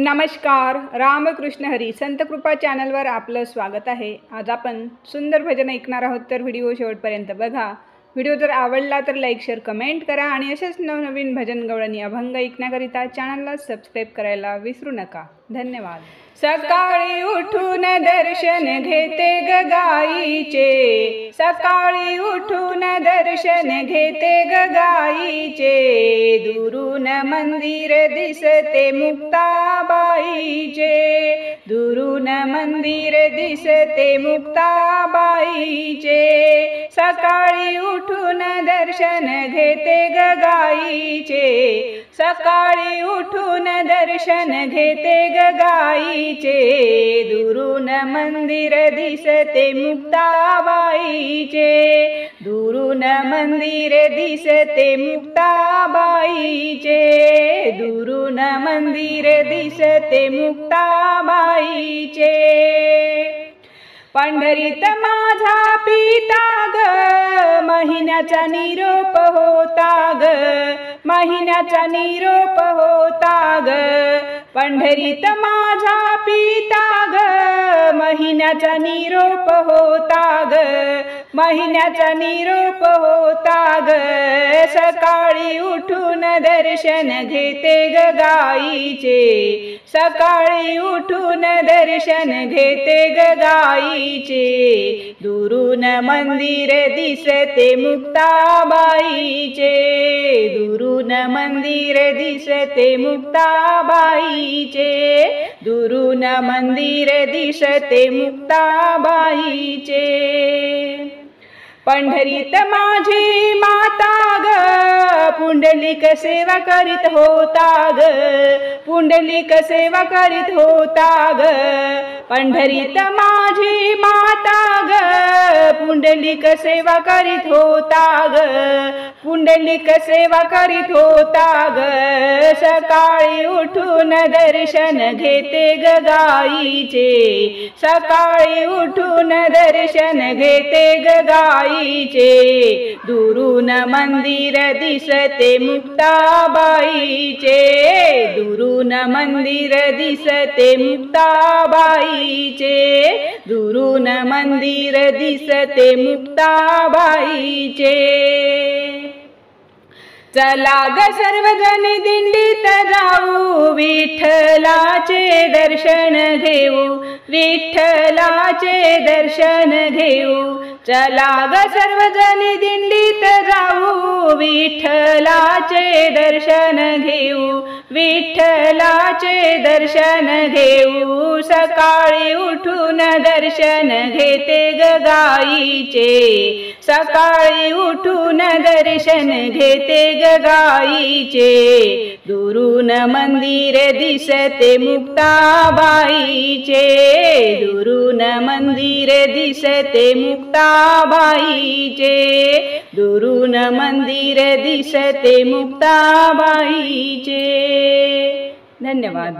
नमस्कार. रामकृष्ण हरी संत कृपा चॅनलवर आपलं स्वागत आहे. आज आपण सुंदर भजन ऐकणार आहोत, तर व्हिडिओ शेवटपर्यंत बघा. व्हिडिओ जर आवडला तर लाईक शेअर कमेंट करा आणि असेच नवनवीन भजन गवळणी अभंग ऐकण्याकरिता चॅनलला सबस्क्राईब करायला विसरू नका. धन्यवाद. सकाळी उठून दर्शन घेते ग गाईचे, सकाळी उठून दर्शन घेते ग गाईचे, दुरून मंदिर दिसते मुक्ताबाईचे, दुरून मंदिर दिसते मुक्ताबाईचे, सकाळी उठून दर्शन घेते ग गाईचे, सकाळी उठून दर्शन घेते ग गाईचे, दुरून मंदिर दिसते मुक्ताबाईचे, दुरून मंदिर दिसते मुक्ताबाईचे, दुरून मंदिर दिसते मुक्ताबाईचे. पंढरीत माझा पिता ग, महिन्याचा निरोप होता ग, महिन्याचा निरोप होता ग, पंढरीत माझा पिता ग, महिन्याचा निरोप होता ग, महिन्याचा निरोप होता ग, सकाळी उठून दर्शन घेते ग गाईचे, सकाळी उठून दर्शन घेते ग गाईचे, दुरून मंदिर दिसते मुक्ताबाईचे, दुरून मंदिर दिसते मुक्ताबाईचे, दुरून मंदिर दिसते मुक्ताबाईचे. पंढरीत माझी माता ग, पुंडलिक सेवा करीत होता ग, पुंडलिक सेवा करीत होता ग, पंढरीत माझी माता ग, पुंडलिक सेवा करीत होता ग, पुंडलिक सेवा करीत होता ग, सकाळी उठून दर्शन घेते ग गाईचे, सकाळी उठून दर्शन घेते ग गाईचे, दुरून मंदिर दिसते मुक्ताबाईचे, दुरून मंदिर दिसते मुक्ताबाईचे, दुरून मंदिर दिसते मुक्ताबाईचे. चला ग सर्वजण दिंडीत जाऊ, विठ्ठलाचे दर्शन घेऊ, विठ्ठलाचे दर्शन घेऊ, चला ग सर्वजण दिंडीत जाऊ, विठ्ठलाचे दर्शन घेऊ, विठ्ठलाचे दर्शन घेऊ, सकाळी उठून दर्शन घेते ग गाईचे, सकाळी उठून दर्शन घेते ग गाईचे, दुरून मंदिर दिसते मुक्ताबाईचे, दुरून मंदिर दिसते मुक्ताबाईचे, दुरून मंदिर दिसते मुक्ताबाईचे. धन्यवाद.